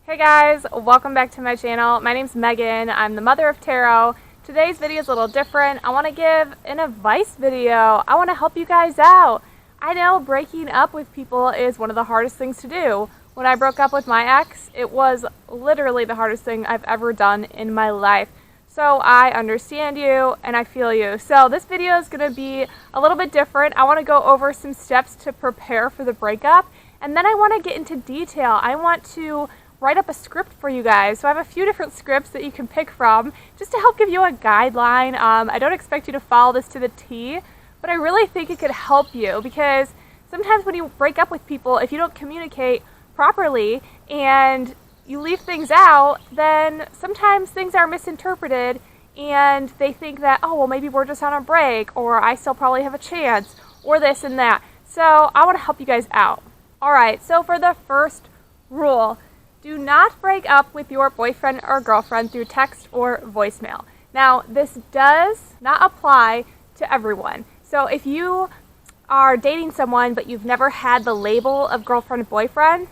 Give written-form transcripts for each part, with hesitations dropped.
Hey guys, welcome back to my channel. My name's Megan. I'm the mother of Tarot. Today's video is a little different. I want to give an advice video. I want to help you guys out. I know breaking up with people is one of the hardest things to do. When I broke up with my ex, it was literally the hardest thing I've ever done in my life. So I understand you and I feel you. So this video is going to be a little bit different. I want to go over some steps to prepare for the breakup, and then I want to get into detail. I want to write up a script for you guys. So I have a few different scripts that you can pick from just to help give you a guideline. I don't expect you to follow this to the T, but I really think it could help you, because sometimes when you break up with people, if you don't communicate properly and you leave things out, then sometimes things are misinterpreted and they think that, oh, well, maybe we're just on a break, or I still probably have a chance, or this and that. So I want to help you guys out. Alright, so for the first rule, do not break up with your boyfriend or girlfriend through text or voicemail. Now, this does not apply to everyone. So if you are dating someone but you've never had the label of girlfriend or boyfriend,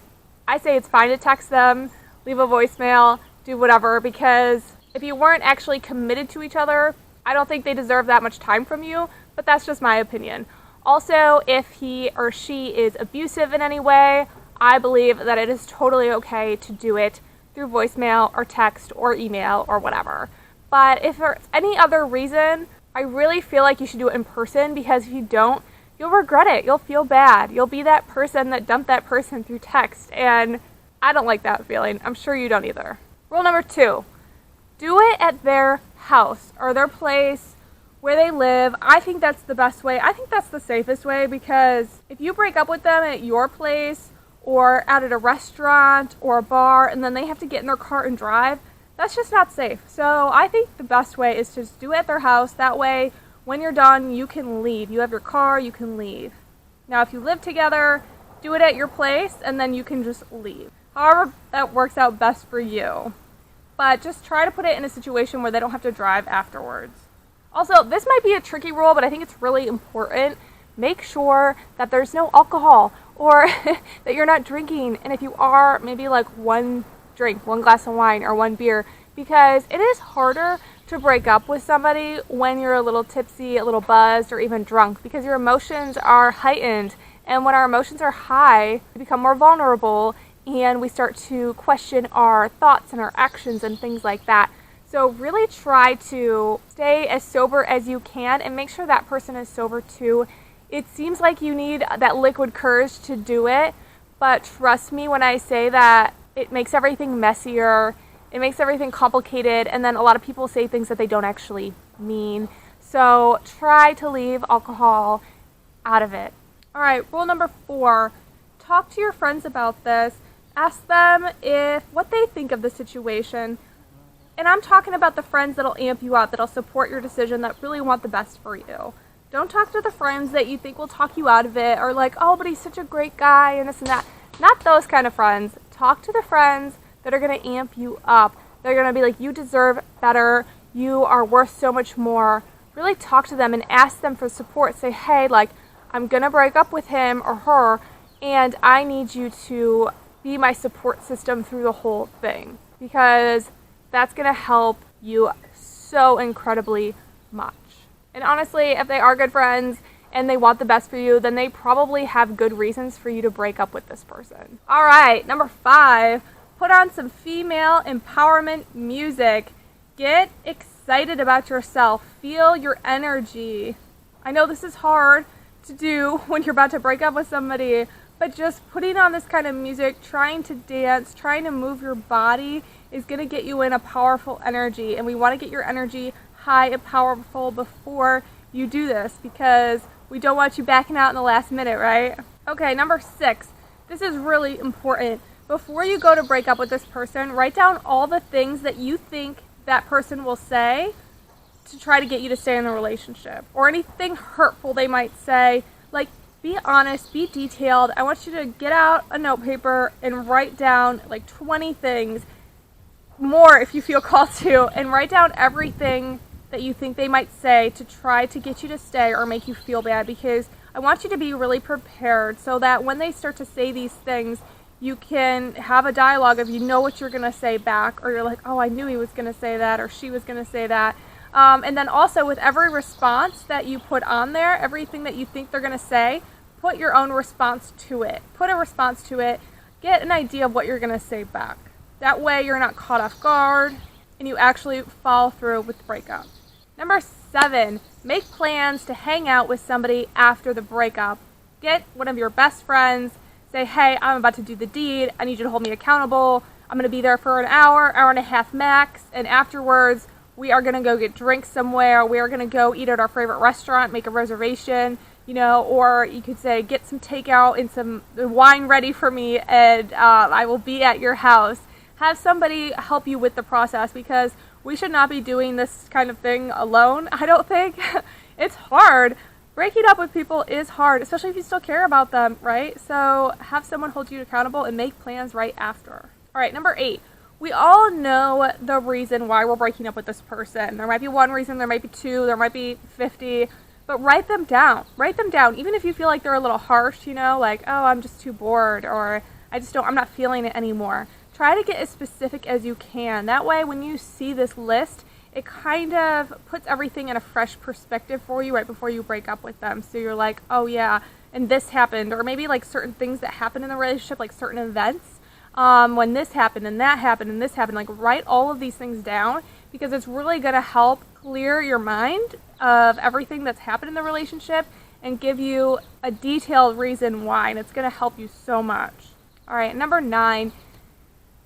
I say it's fine to text them, leave a voicemail, do whatever, because if you weren't actually committed to each other, I don't think they deserve that much time from you, but that's just my opinion. Also, if he or she is abusive in any way, I believe that it is totally okay to do it through voicemail or text or email or whatever. But if there's any other reason, I really feel like you should do it in person, because if you don't, you'll regret it. You'll feel bad. You'll be that person that dumped that person through text, and I don't like that feeling. I'm sure you don't either. Rule number 2, do it at their house or their place where they live. I think that's the best way. I think that's the safest way, because if you break up with them at your place or out at a restaurant or a bar and then they have to get in their car and drive, that's just not safe. So I think the best way is to just do it at their house. That way, when you're done, you can leave. You have your car, you can leave. Now, if you live together, do it at your place and then you can just leave. However that works out best for you. But just try to put it in a situation where they don't have to drive afterwards. Also, this might be a tricky rule, but I think it's really important. Make sure that there's no alcohol, or that you're not drinking, and if you are, maybe like one drink, one glass of wine or one beer, because it is harder to break up with somebody when you're a little tipsy, a little buzzed, or even drunk, because your emotions are heightened, and when our emotions are high, we become more vulnerable and we start to question our thoughts and our actions and things like that. So really try to stay as sober as you can and make sure that person is sober too. It seems like you need that liquid courage to do it, but trust me when I say that it makes everything messier, it makes everything complicated, and then a lot of people say things that they don't actually mean. So try to leave alcohol out of it. Alright, rule number 4, talk to your friends about this. Ask them what they think of the situation. And I'm talking about the friends that'll amp you up, that'll support your decision, that really want the best for you. Don't talk to the friends that you think will talk you out of it, or like, oh, but he's such a great guy and this and that. Not those kind of friends. Talk to the friends that are going to amp you up. They're going to be like, you deserve better. You are worth so much more. Really talk to them and ask them for support. Say, hey, like, I'm going to break up with him or her, and I need you to be my support system through the whole thing, because that's going to help you so incredibly much. And honestly, if they are good friends and they want the best for you, then they probably have good reasons for you to break up with this person. Alright, number 5, put on some female empowerment music. Get excited about yourself. Feel your energy. I know this is hard to do when you're about to break up with somebody, but just putting on this kind of music, trying to dance, trying to move your body is going to get you in a powerful energy. And we want to get your energy high and powerful before you do this, because we don't want you backing out in the last minute, right? Okay, number 6. This is really important. Before you go to break up with this person, write down all the things that you think that person will say to try to get you to stay in the relationship, or anything hurtful they might say. Like, be honest, be detailed. I want you to get out a note paper and write down like 20 things, more if you feel called to, and write down everything that you think they might say to try to get you to stay or make you feel bad, because I want you to be really prepared so that when they start to say these things, You can have a dialogue of you know what you're going to say back, or you're like, oh, I knew he was going to say that, or she was going to say that. And then also with every response that you put on there, everything that you think they're going to say, put your own response to it. Put a response to it. Get an idea of what you're going to say back. That way you're not caught off guard and you actually follow through with the breakup. Number 7, make plans to hang out with somebody after the breakup. Get one of your best friends. Say, hey, I'm about to do the deed. I need you to hold me accountable. I'm going to be there for an hour, hour and a half max. And afterwards, we are going to go get drinks somewhere. We are going to go eat at our favorite restaurant, make a reservation, or you could say, get some takeout and some wine ready for me, and I will be at your house. Have somebody help you with the process, because we should not be doing this kind of thing alone, I don't think. It's hard. Breaking up with people is hard, especially if you still care about them, right? So have someone hold you accountable and make plans right after. All right, number 8. We all know the reason why we're breaking up with this person. There might be one reason, there might be 2, there might be 50, but write them down. Write them down, even if you feel like they're a little harsh, like, oh, I'm just too bored, or I'm not feeling it anymore. Try to get as specific as you can. That way, when you see this list, it kind of puts everything in a fresh perspective for you right before you break up with them. So you're like, oh yeah, and this happened, or maybe like certain things that happen in the relationship, like certain events. When this happened and that happened and this happened, like write all of these things down, because it's really going to help clear your mind of everything that's happened in the relationship and give you a detailed reason why, and it's going to help you so much. All right, number 9,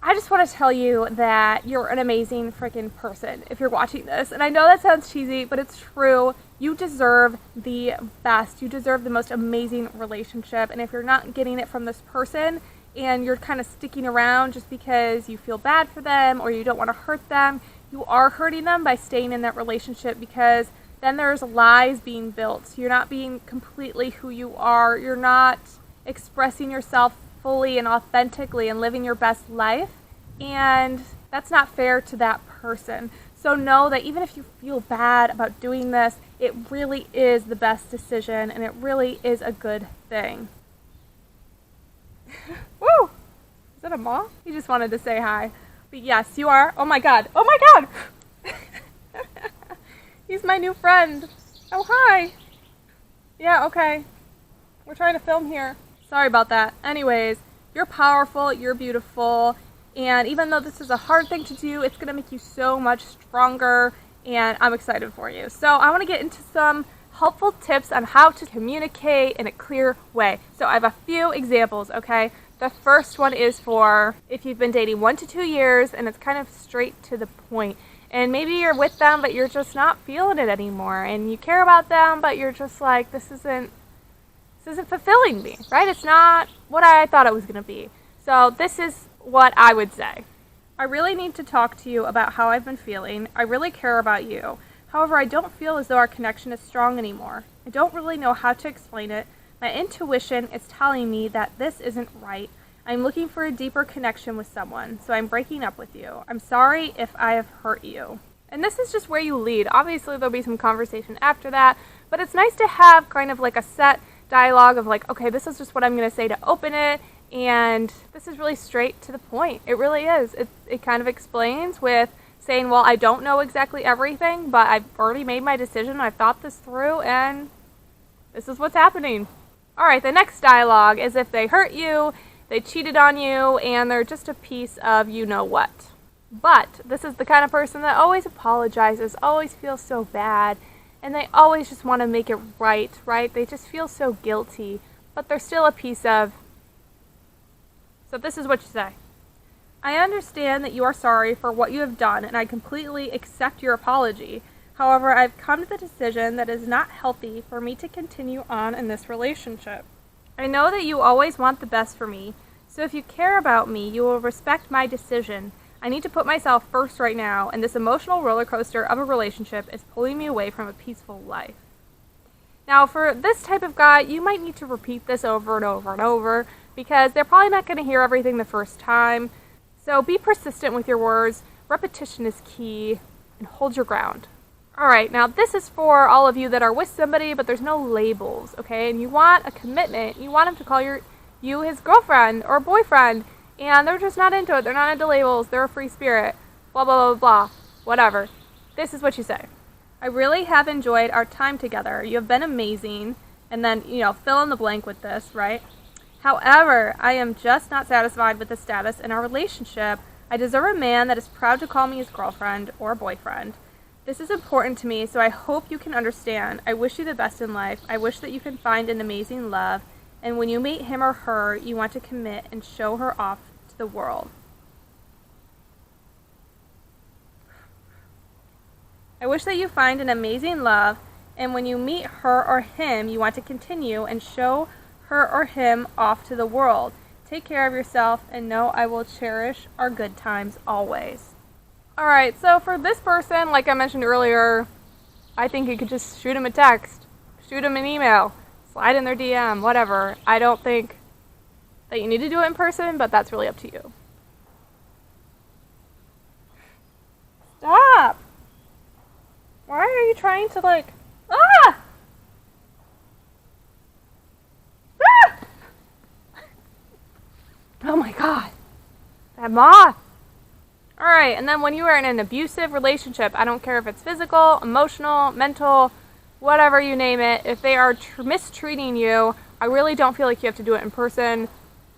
I just want to tell you that you're an amazing freaking person if you're watching this. And I know that sounds cheesy, but it's true. You deserve the best. You deserve the most amazing relationship. And if you're not getting it from this person, and you're kind of sticking around just because you feel bad for them or you don't want to hurt them, you are hurting them by staying in that relationship, because then there's lies being built. You're not being completely who you are. You're not expressing yourself fully and authentically and living your best life, and that's not fair to that person. So know that even if you feel bad about doing this, it really is the best decision, and it really is a good thing. Woo! Is that a moth? He just wanted to say hi. But yes, you are. Oh my god. Oh my god! He's my new friend. Oh, hi! Yeah, okay. We're trying to film here. Sorry about that. Anyways, you're powerful, you're beautiful, and even though this is a hard thing to do, it's going to make you so much stronger, and I'm excited for you. So I want to get into some helpful tips on how to communicate in a clear way. So I have a few examples, okay? The first one is for if you've been dating 1 to 2 years and it's kind of straight to the point. And maybe you're with them, but you're just not feeling it anymore. And you care about them, but you're just like, this isn't fulfilling me, right? It's not what I thought it was going to be. So this is what I would say. I really need to talk to you about how I've been feeling. I really care about you. However, I don't feel as though our connection is strong anymore. I don't really know how to explain it. My intuition is telling me that this isn't right. I'm looking for a deeper connection with someone, so I'm breaking up with you. I'm sorry if I have hurt you. And this is just where you lead. Obviously, there'll be some conversation after that, but it's nice to have kind of like a set dialogue of like, okay, this is just what I'm going to say to open it, and this is really straight to the point. It really is. It kind of explains with saying, well, I don't know exactly everything, but I've already made my decision, I've thought this through, and this is what's happening. Alright, the next dialogue is if they hurt you, they cheated on you, and they're just a piece of you-know-what. But this is the kind of person that always apologizes, always feels so bad, and they always just want to make it right? They just feel so guilty, but they're still a piece of... So this is what you say. I understand that you are sorry for what you have done, and I completely accept your apology. However, I've come to the decision that it is not healthy for me to continue on in this relationship. I know that you always want the best for me, so if you care about me, you will respect my decision. I need to put myself first right now, and this emotional roller coaster of a relationship is pulling me away from a peaceful life. Now, for this type of guy, you might need to repeat this over and over and over, because they're probably not going to hear everything the first time. So be persistent with your words, repetition is key, and hold your ground. Alright, now this is for all of you that are with somebody, but there's no labels, okay? And you want a commitment, you want them to call you his girlfriend or boyfriend, and they're just not into it. They're not into labels. They're a free spirit. Blah, blah, blah, blah. Whatever. This is what you say. I really have enjoyed our time together. You have been amazing. And then, fill in the blank with this, right? However, I am just not satisfied with the status in our relationship. I deserve a man that is proud to call me his girlfriend or boyfriend. This is important to me, so I hope you can understand. I wish you the best in life. I wish that you can find an amazing love, and when you meet him or her, you want to commit and show her off to the world. I wish that you find an amazing love, and when you meet her or him, you want to continue and show her or him off to the world. Take care of yourself, and know I will cherish our good times always. Alright, so for this person, like I mentioned earlier, I think you could just shoot him a text, shoot him an email, slide in their DM, whatever. I don't think that you need to do it in person, but that's really up to you. Stop! Why are you trying to Ah! Oh my god. That moth. Alright, and then when you are in an abusive relationship, I don't care if it's physical, emotional, mental, whatever you name it, if they are mistreating you, I really don't feel like you have to do it in person.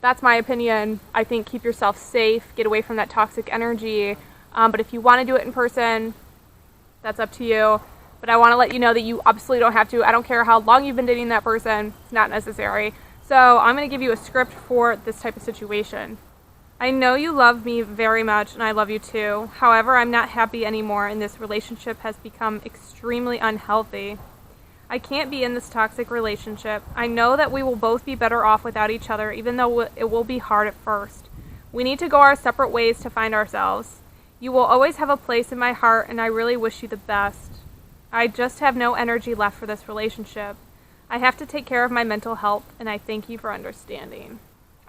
That's my opinion. I think keep yourself safe, get away from that toxic energy. But if you want to do it in person, that's up to you. But I want to let you know that you absolutely don't have to. I don't care how long you've been dating that person. It's not necessary. So I'm going to give you a script for this type of situation. I know you love me very much, and I love you too. However, I'm not happy anymore, and this relationship has become extremely unhealthy. I can't be in this toxic relationship. I know that we will both be better off without each other, even though it will be hard at first. We need to go our separate ways to find ourselves. You will always have a place in my heart, and I really wish you the best. I just have no energy left for this relationship. I have to take care of my mental health, and I thank you for understanding.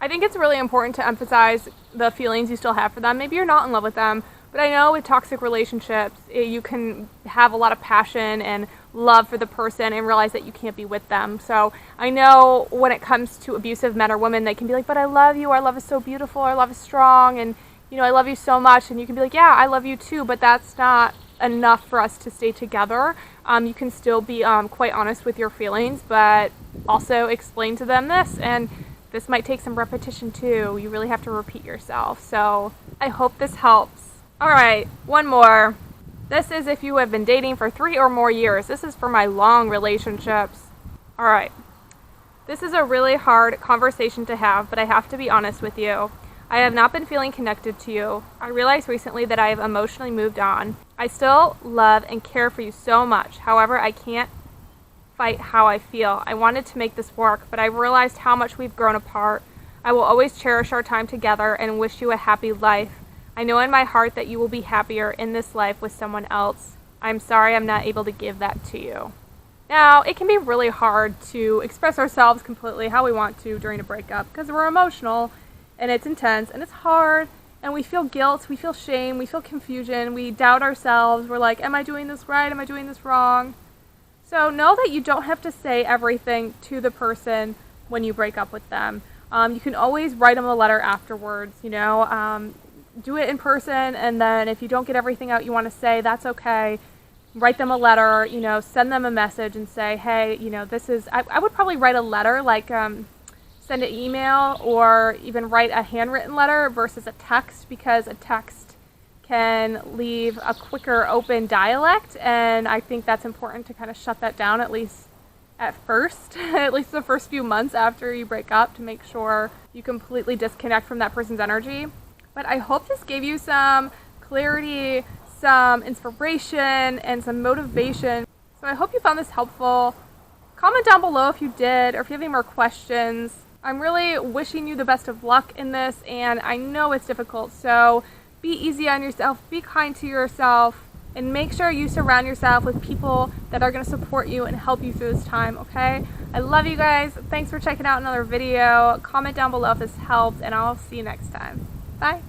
I think it's really important to emphasize the feelings you still have for them. Maybe you're not in love with them, but I know with toxic relationships, you can have a lot of passion and love for the person and realize that you can't be with them. So I know when it comes to abusive men or women, they can be like, but I love you, our love is so beautiful, our love is strong, and I love you so much. And you can be like, yeah, I love you too, but that's not enough for us to stay together. You can still be quite honest with your feelings, but also explain to them this, and this might take some repetition too. You really have to repeat yourself. So I hope this helps. Alright, one more. This is if you have been dating for 3 or more years. This is for my long relationships. Alright. This is a really hard conversation to have, but I have to be honest with you. I have not been feeling connected to you. I realized recently that I have emotionally moved on. I still love and care for you so much. However, I can't fight how I feel. I wanted to make this work, but I realized how much we've grown apart. I will always cherish our time together and wish you a happy life. I know in my heart that you will be happier in this life with someone else. I'm sorry I'm not able to give that to you. Now, it can be really hard to express ourselves completely how we want to during a breakup because we're emotional and it's intense and it's hard and we feel guilt, we feel shame, we feel confusion, we doubt ourselves. We're like, am I doing this right? Am I doing this wrong? So know that you don't have to say everything to the person when you break up with them. You can always write them a letter afterwards, do it in person, and then if you don't get everything out you want to say, that's okay. Write them a letter, send them a message and say, hey, this is, I would probably write a letter, send an email or even write a handwritten letter versus a text, because a text can leave a quicker open dialect, and I think that's important to kind of shut that down, at least at first, at least the first few months after you break up, to make sure you completely disconnect from that person's energy. But I hope this gave you some clarity, some inspiration, and some motivation. So I hope you found this helpful. Comment down below if you did, or if you have any more questions. I'm really wishing you the best of luck in this, and I know it's difficult, so be easy on yourself, be kind to yourself, and make sure you surround yourself with people that are going to support you and help you through this time, okay? I love you guys. Thanks for checking out another video. Comment down below if this helped, and I'll see you next time. Bye.